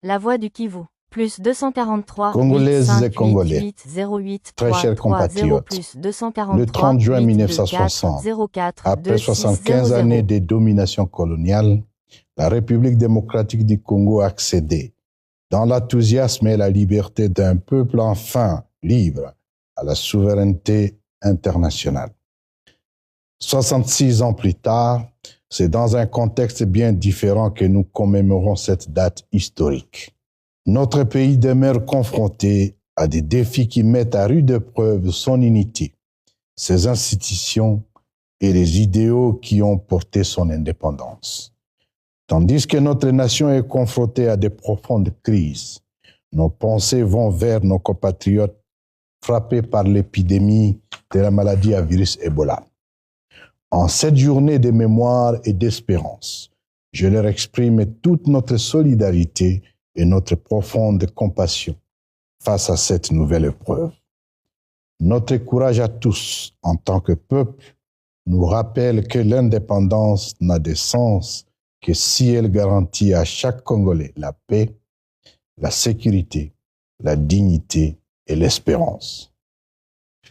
La voix du Kivu. Plus 243 Congolaises et Congolais, 8 08 très chers 3 0 compatriotes, plus 243 le 30 juin 8 1960, 04 après 26 75 00. années de domination coloniale, la République démocratique du Congo a accédé, dans l'enthousiasme et la liberté d'un peuple enfin libre, à la souveraineté internationale. 66 ans plus tard, c'est dans un contexte bien différent que nous commémorons cette date historique. Notre pays demeure confronté à des défis qui mettent à rude épreuve son unité, ses institutions et les idéaux qui ont porté son indépendance. Tandis que notre nation est confrontée à de profondes crises, nos pensées vont vers nos compatriotes frappés par l'épidémie de la maladie à virus Ebola. En cette journée de mémoire et d'espérance, je leur exprime toute notre solidarité et notre profonde compassion face à cette nouvelle épreuve. Notre courage à tous, en tant que peuple, nous rappelle que l'indépendance n'a de sens que si elle garantit à chaque Congolais la paix, la sécurité, la dignité et l'espérance.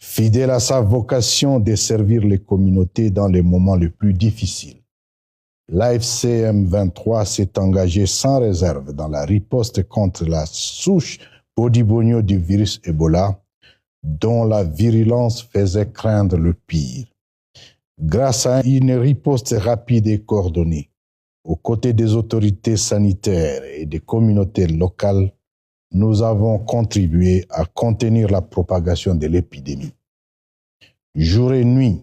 Fidèle à sa vocation de servir les communautés dans les moments les plus difficiles, l'AFC M23 s'est engagé sans réserve dans la riposte contre la souche Podibonio du virus Ebola, dont la virulence faisait craindre le pire. Grâce à une riposte rapide et coordonnée, aux côtés des autorités sanitaires et des communautés locales, nous avons contribué à contenir la propagation de l'épidémie. Jour et nuit,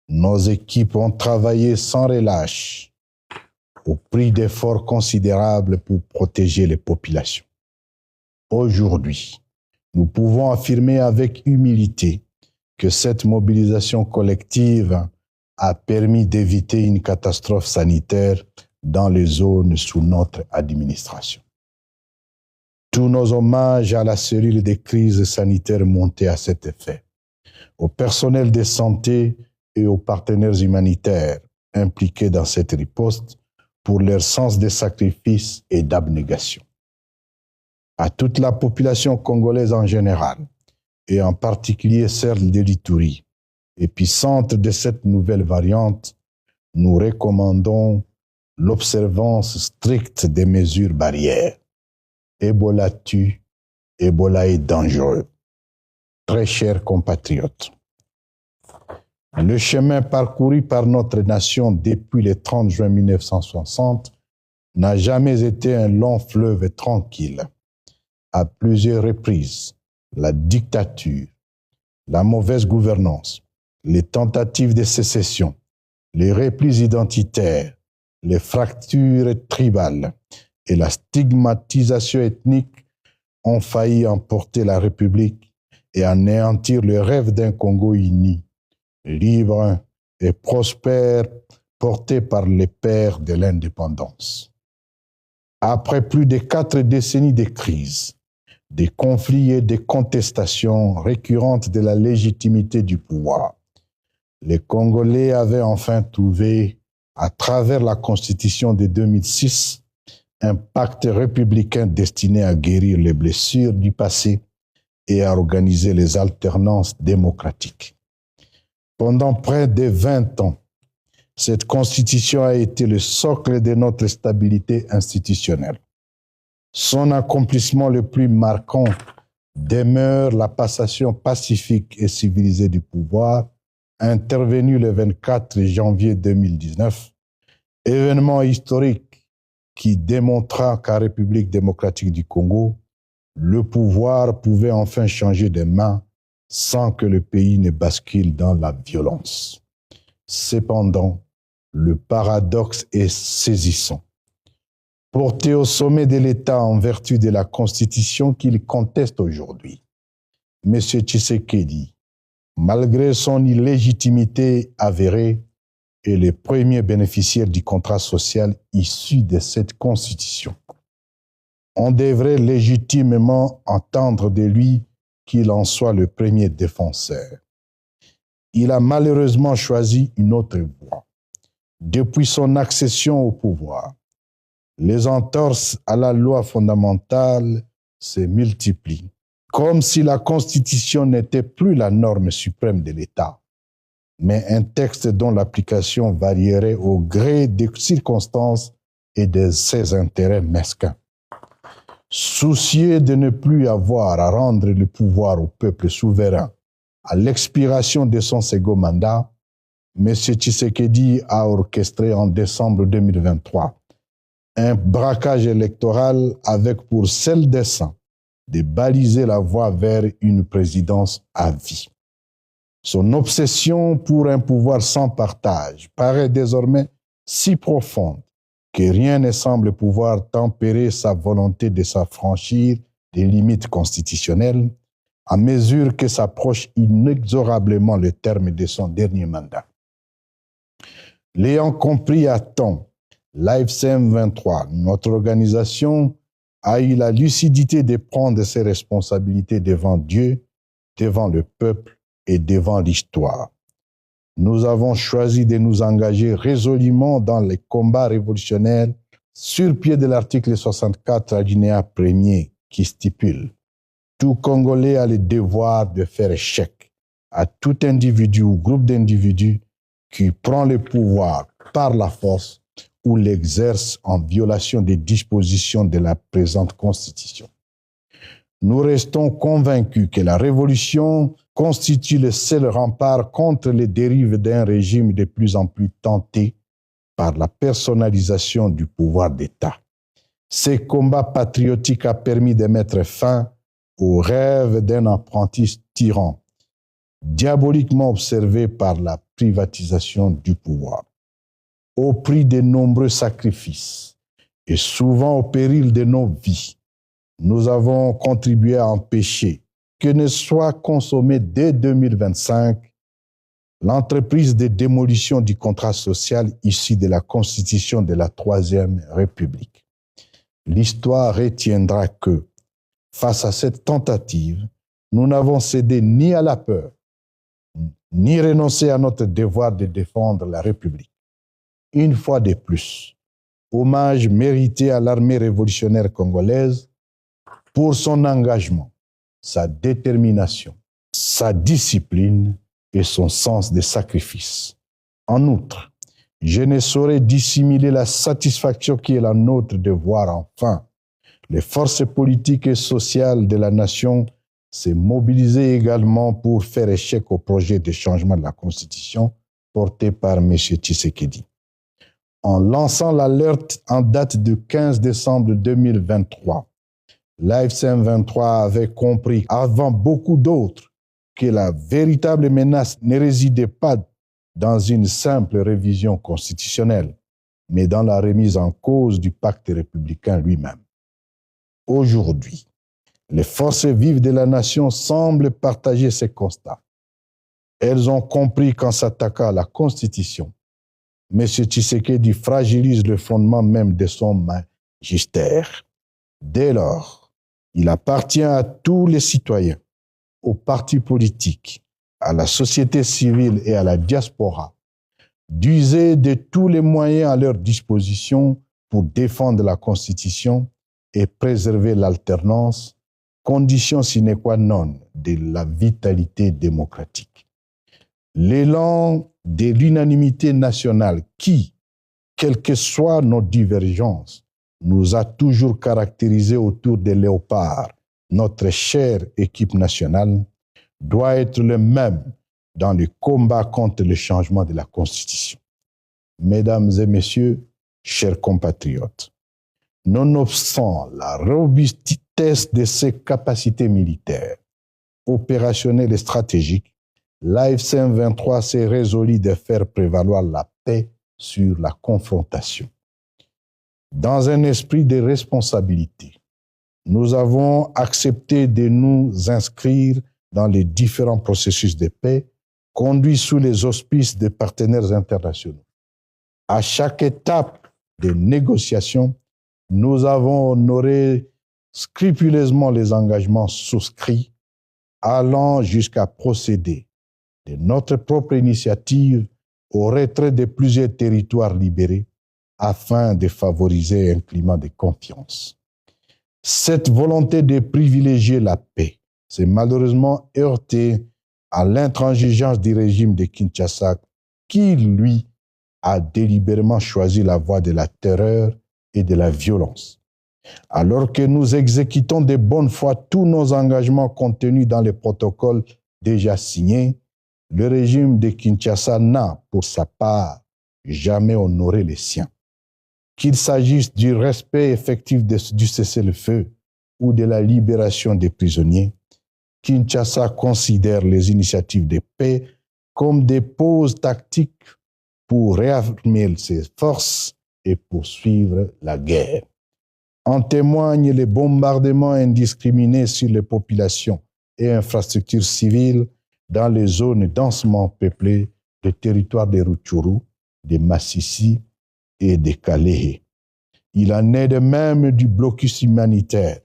nos équipes ont travaillé sans relâche, au prix d'efforts considérables pour protéger les populations. Aujourd'hui, nous pouvons affirmer avec humilité que cette mobilisation collective a permis d'éviter une catastrophe sanitaire dans les zones sous notre administration. Tous nos hommages à la cellule des crises sanitaires montés à cet effet, au personnel de santé et aux partenaires humanitaires impliqués dans cette riposte pour leur sens de sacrifice et d'abnégation. À toute la population congolaise en général, et en particulier celle de l'Ituri, épicentre de cette nouvelle variante, nous recommandons l'observance stricte des mesures barrières. Ebola tue, Ebola est dangereux. Très chers compatriotes, le chemin parcouru par notre nation depuis le 30 juin 1960 n'a jamais été un long fleuve tranquille. À plusieurs reprises, la dictature, la mauvaise gouvernance, les tentatives de sécession, les replis identitaires, les fractures tribales et la stigmatisation ethnique ont failli emporter la République et anéantir le rêve d'un Congo uni, libre et prospère, porté par les pères de l'indépendance. Après plus de 4 décennies de crise, des conflits et des contestations récurrentes de la légitimité du pouvoir, les Congolais avaient enfin trouvé, à travers la Constitution de 2006, un pacte républicain destiné à guérir les blessures du passé et à organiser les alternances démocratiques. Pendant près de 20 ans, cette Constitution a été le socle de notre stabilité institutionnelle. Son accomplissement le plus marquant demeure la passation pacifique et civilisée du pouvoir, intervenue le 24 janvier 2019, événement historique qui démontra qu'en République démocratique du Congo, le pouvoir pouvait enfin changer de main sans que le pays ne bascule dans la violence. Cependant, le paradoxe est saisissant. Porté au sommet de l'État en vertu de la Constitution qu'il conteste aujourd'hui, M. Tshisekedi, malgré son illégitimité avérée, est le premier bénéficiaire du contrat social issu de cette Constitution. On devrait légitimement entendre de lui qu'il en soit le premier défenseur. Il a malheureusement choisi une autre voie. Depuis son accession au pouvoir, les entorses à la loi fondamentale se multiplient, comme si la Constitution n'était plus la norme suprême de l'État, mais un texte dont l'application varierait au gré des circonstances et de ses intérêts mesquins. Soucieux de ne plus avoir à rendre le pouvoir au peuple souverain à l'expiration de son second mandat, M. Tshisekedi a orchestré en décembre 2023 un braquage électoral avec pour seul dessein de baliser la voie vers une présidence à vie. Son obsession pour un pouvoir sans partage paraît désormais si profonde que rien ne semble pouvoir tempérer sa volonté de s'affranchir des limites constitutionnelles à mesure que s'approche inexorablement le terme de son dernier mandat. L'ayant compris à temps, l'AFCM 23, notre organisation, a eu la lucidité de prendre ses responsabilités devant Dieu, devant le peuple et devant l'histoire. Nous avons choisi de nous engager résolument dans les combats révolutionnaires sur pied de l'article 64 alinéa 1er qui stipule « Tout Congolais a le devoir de faire échec à tout individu ou groupe d'individus qui prend le pouvoir par la force ou l'exerce en violation des dispositions de la présente Constitution. » Nous restons convaincus que la révolution constitue le seul rempart contre les dérives d'un régime de plus en plus tenté par la personnalisation du pouvoir d'État. Ce combat patriotique a permis de mettre fin au rêve d'un apprenti tyran, diaboliquement observé par la privatisation du pouvoir. Au prix de nombreux sacrifices et souvent au péril de nos vies, nous avons contribué à empêcher que ne soit consommée dès 2025 l'entreprise de démolition du contrat social issu de la Constitution de la Troisième République. L'histoire retiendra que, face à cette tentative, nous n'avons cédé ni à la peur, ni renoncé à notre devoir de défendre la République. Une fois de plus, hommage mérité à l'armée révolutionnaire congolaise pour son engagement, sa détermination, sa discipline et son sens des sacrifices. En outre, je ne saurais dissimuler la satisfaction qui est la nôtre de voir enfin les forces politiques et sociales de la nation se mobiliser également pour faire échec au projet de changement de la Constitution porté par M. Tshisekedi. En lançant l'alerte en date du 15 décembre 2023, l'AFCM 23 avait compris avant beaucoup d'autres que la véritable menace ne résidait pas dans une simple révision constitutionnelle, mais dans la remise en cause du pacte républicain lui-même. Aujourd'hui, les forces vives de la nation semblent partager ces constats. Elles ont compris qu'en s'attaquant à la Constitution, M. Tshisekedi fragilise le fondement même de son magistère. Dès lors, il appartient à tous les citoyens, aux partis politiques, à la société civile et à la diaspora d'user de tous les moyens à leur disposition pour défendre la Constitution et préserver l'alternance, condition sine qua non de la vitalité démocratique. L'élan de l'unanimité nationale qui, quelles que soient nos divergences, nous a toujours caractérisés autour des léopards, notre chère équipe nationale, doit être le même dans le combat contre le changement de la Constitution. Mesdames et messieurs, chers compatriotes, nonobstant la robustesse de ses capacités militaires, opérationnelles et stratégiques, l'AFCM 23 s'est résolu de faire prévaloir la paix sur la confrontation. Dans un esprit de responsabilité, nous avons accepté de nous inscrire dans les différents processus de paix conduits sous les auspices des partenaires internationaux. À chaque étape des négociations, nous avons honoré scrupuleusement les engagements souscrits, allant jusqu'à procéder de notre propre initiative au retrait de plusieurs territoires libérés afin de favoriser un climat de confiance. Cette volonté de privilégier la paix s'est malheureusement heurtée à l'intransigeance du régime de Kinshasa qui, lui, a délibérément choisi la voie de la terreur et de la violence. Alors que nous exécutons de bonne foi tous nos engagements contenus dans les protocoles déjà signés, le régime de Kinshasa n'a, pour sa part, jamais honoré les siens. Qu'il s'agisse du respect effectif du cessez-le-feu ou de la libération des prisonniers, Kinshasa considère les initiatives de paix comme des pauses tactiques pour réarmer ses forces et poursuivre la guerre. En témoignent les bombardements indiscriminés sur les populations et infrastructures civiles dans les zones densément peuplées des territoires de Rutshuru, de Massissi et de Kalehe. Il en est de même du blocus humanitaire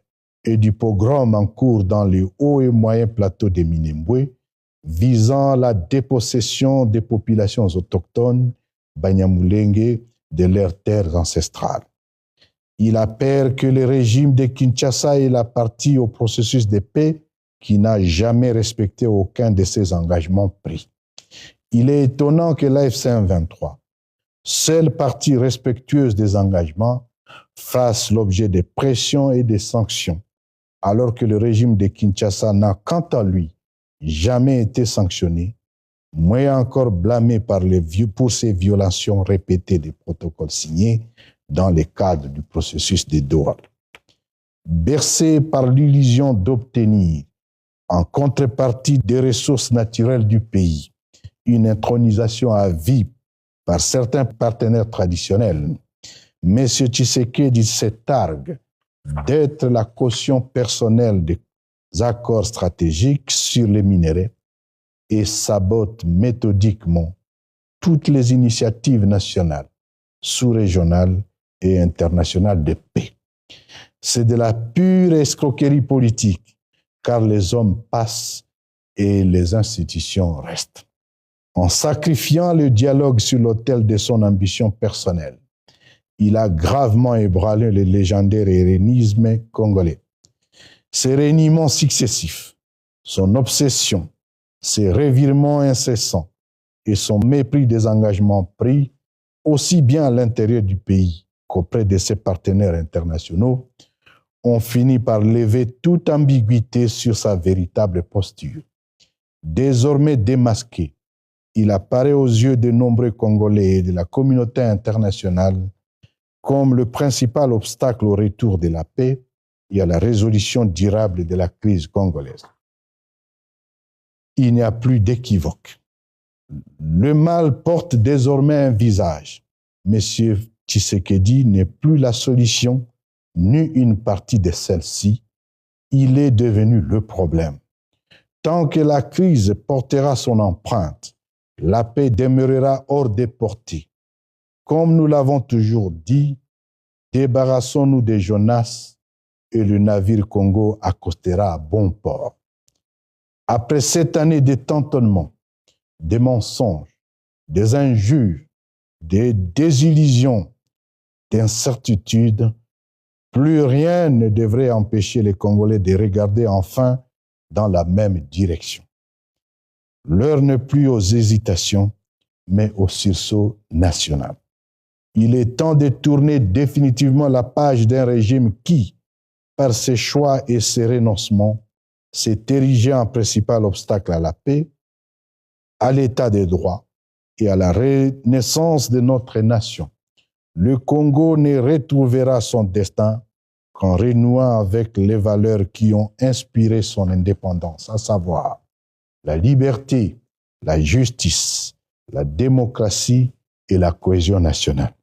et du pogrom en cours dans les hauts et moyens plateaux de Minembwe, visant la dépossession des populations autochtones, Banyamulenge, de leurs terres ancestrales. Il appelle que le régime de Kinshasa est la partie au processus de paix qui n'a jamais respecté aucun de ses engagements pris. Il est étonnant que l'AFC M23, seule partie respectueuse des engagements, fasse l'objet de pressions et de sanctions, alors que le régime de Kinshasa n'a, quant à lui, jamais été sanctionné, moins encore blâmé pour ses violations répétées des protocoles signés dans le cadre du processus de Doha. Bercé par l'illusion d'obtenir, en contrepartie des ressources naturelles du pays, une intronisation à vie par certains partenaires traditionnels, M. Tshisekedi se targue d'être la caution personnelle des accords stratégiques sur les minéraux et sabote méthodiquement toutes les initiatives nationales, sous-régionales et internationales de paix. C'est de la pure escroquerie politique, car les hommes passent et les institutions restent. En sacrifiant le dialogue sur l'autel de son ambition personnelle, il a gravement ébranlé le légendaire hérénisme congolais. Ses reniements successifs, son obsession, ses revirements incessants et son mépris des engagements pris, aussi bien à l'intérieur du pays qu'auprès de ses partenaires internationaux, ont fini par lever toute ambiguïté sur sa véritable posture. Désormais démasqué, il apparaît aux yeux de nombreux Congolais et de la communauté internationale comme le principal obstacle au retour de la paix et à la résolution durable de la crise congolaise. Il n'y a plus d'équivoque. Le mal porte désormais un visage. Monsieur Tshisekedi n'est plus la solution, ni une partie de celle-ci. Il est devenu le problème. Tant que la crise portera son empreinte, la paix demeurera hors des portées. Comme nous l'avons toujours dit, débarrassons-nous des Jonas et le navire Congo accostera à bon port. Après 7 années de tâtonnements, des mensonges, des injures, des désillusions, d'incertitudes, plus rien ne devrait empêcher les Congolais de regarder enfin dans la même direction. L'heure n'est plus aux hésitations, mais au sursaut national. Il est temps de tourner définitivement la page d'un régime qui, par ses choix et ses renoncements, s'est érigé en principal obstacle à la paix, à l'état de droit et à la renaissance de notre nation. Le Congo ne retrouvera son destin qu'en renouant avec les valeurs qui ont inspiré son indépendance, à savoir la liberté, la justice, la démocratie et la cohésion nationale.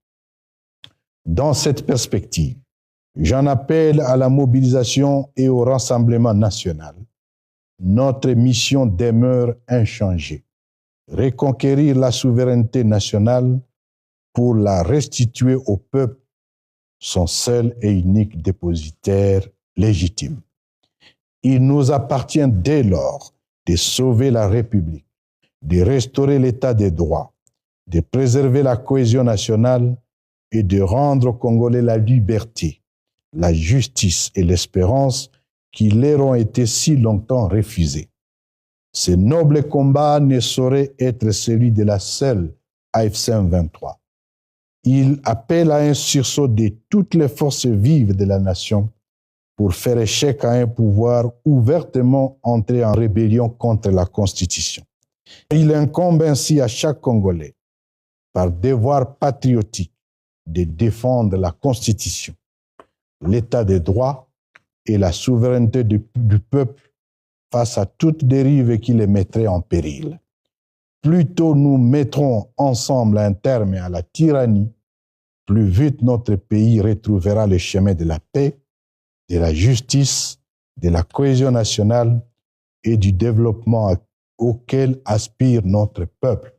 Dans cette perspective, j'en appelle à la mobilisation et au rassemblement national. Notre mission demeure inchangée. Reconquérir la souveraineté nationale pour la restituer au peuple, son seul et unique dépositaire légitime. Il nous appartient dès lors de sauver la République, de restaurer l'état des droits, de préserver la cohésion nationale et de rendre aux Congolais la liberté, la justice et l'espérance qui leur ont été si longtemps refusées. Ce noble combat ne saurait être celui de la seule AFC M23. Il appelle à un sursaut de toutes les forces vives de la nation pour faire échec à un pouvoir ouvertement entré en rébellion contre la Constitution. Il incombe ainsi à chaque Congolais, par devoir patriotique, de défendre la Constitution, l'état de droit et la souveraineté du peuple face à toute dérive qui les mettrait en péril. Plus tôt nous mettrons ensemble un terme à la tyrannie, plus vite notre pays retrouvera le chemin de la paix, de la justice, de la cohésion nationale et du développement auquel aspire notre peuple.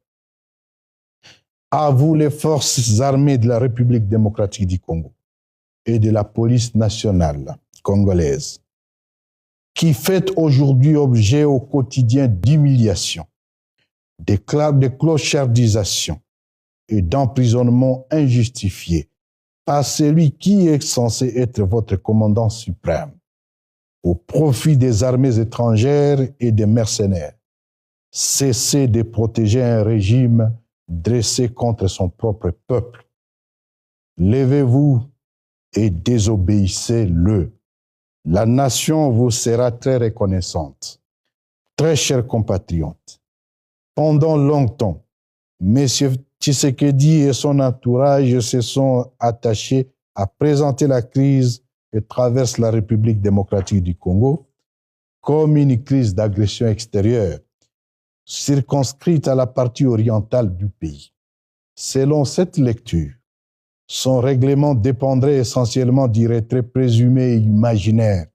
À vous les forces armées de la République démocratique du Congo et de la police nationale congolaise, qui fait aujourd'hui objet au quotidien d'humiliation, de clochardisation et d'emprisonnement injustifié par celui qui est censé être votre commandant suprême, au profit des armées étrangères et des mercenaires. Cessez de protéger un régime dressé contre son propre peuple. Levez-vous et désobéissez-le. La nation vous sera très reconnaissante. Très chers compatriotes, pendant longtemps, M. Tshisekedi et son entourage se sont attachés à présenter la crise que traverse la République démocratique du Congo comme une crise d'agression extérieure, circonscrite à la partie orientale du pays. Selon cette lecture, son règlement dépendrait essentiellement du retrait présumé et imaginaire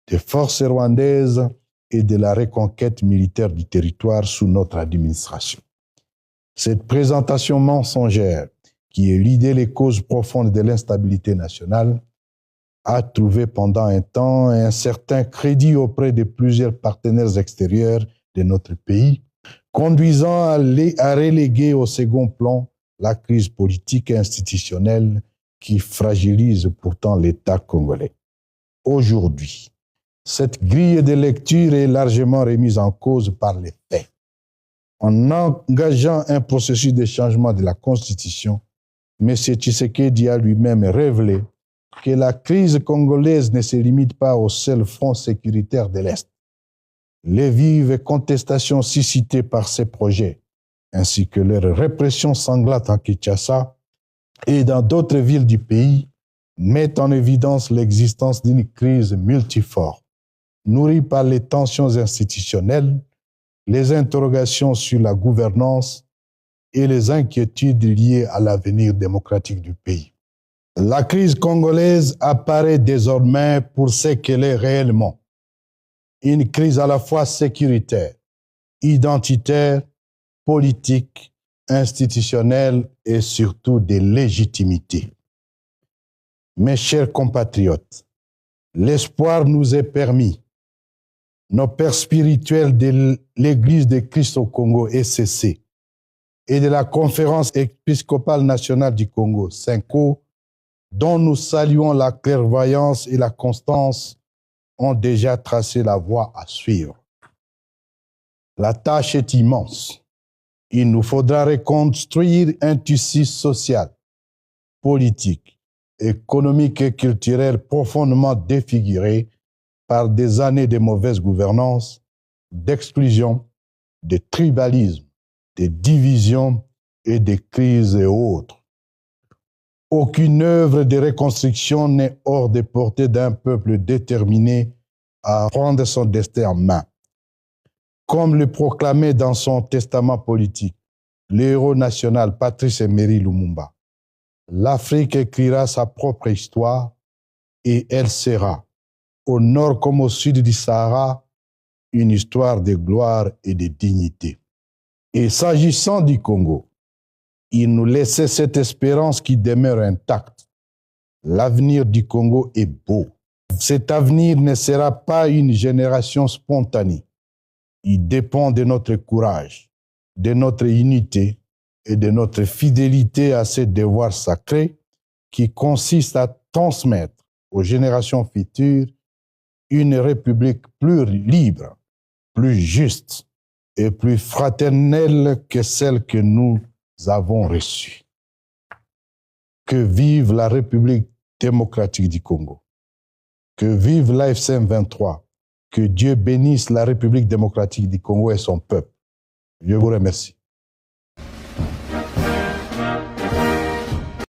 des forces rwandaises et de la reconquête militaire du territoire sous notre administration. Cette présentation mensongère, qui éludait les causes profondes de l'instabilité nationale, a trouvé pendant un temps un certain crédit auprès de plusieurs partenaires extérieurs de notre pays, conduisant à reléguer au second plan la crise politique et institutionnelle qui fragilise pourtant l'État congolais. Aujourd'hui, cette grille de lecture est largement remise en cause par les faits. En engageant un processus de changement de la Constitution, M. Tshisekedi a lui-même révélé que la crise congolaise ne se limite pas au seul front sécuritaire de l'Est. Les vives contestations suscitées par ces projets, ainsi que leur répression sanglante en Kinshasa et dans d'autres villes du pays, mettent en évidence l'existence d'une crise multiforme, nourrie par les tensions institutionnelles, les interrogations sur la gouvernance et les inquiétudes liées à l'avenir démocratique du pays. La crise congolaise apparaît désormais pour ce qu'elle est réellement. Une crise à la fois sécuritaire, identitaire, politique, institutionnelle et surtout de légitimité. Mes chers compatriotes, l'espoir nous est permis. Nos pères spirituels de l'Église de Christ au Congo, ECC, et de la Conférence épiscopale nationale du Congo, CENCO, dont nous saluons la clairvoyance et la constance, ont déjà tracé la voie à suivre. La tâche est immense. Il nous faudra reconstruire un tissu social, politique, économique et culturel profondément défiguré par des années de mauvaise gouvernance, d'exclusion, de tribalisme, de division et de crises et autres. Aucune œuvre de reconstruction n'est hors de portée d'un peuple déterminé à prendre son destin en main. Comme le proclamait dans son testament politique le héros national Patrice Emery Lumumba, l'Afrique écrira sa propre histoire et elle sera, au nord comme au sud du Sahara, une histoire de gloire et de dignité. Et s'agissant du Congo, il nous laissait cette espérance qui demeure intacte. L'avenir du Congo est beau. Cet avenir ne sera pas une génération spontanée. Il dépend de notre courage, de notre unité et de notre fidélité à ces devoirs sacrés qui consistent à transmettre aux générations futures une république plus libre, plus juste et plus fraternelle que celle que nous avons reçue. Que vive la République démocratique du Congo. Que vive l'AFC M23. Que Dieu bénisse la République démocratique du Congo et son peuple. Je vous remercie.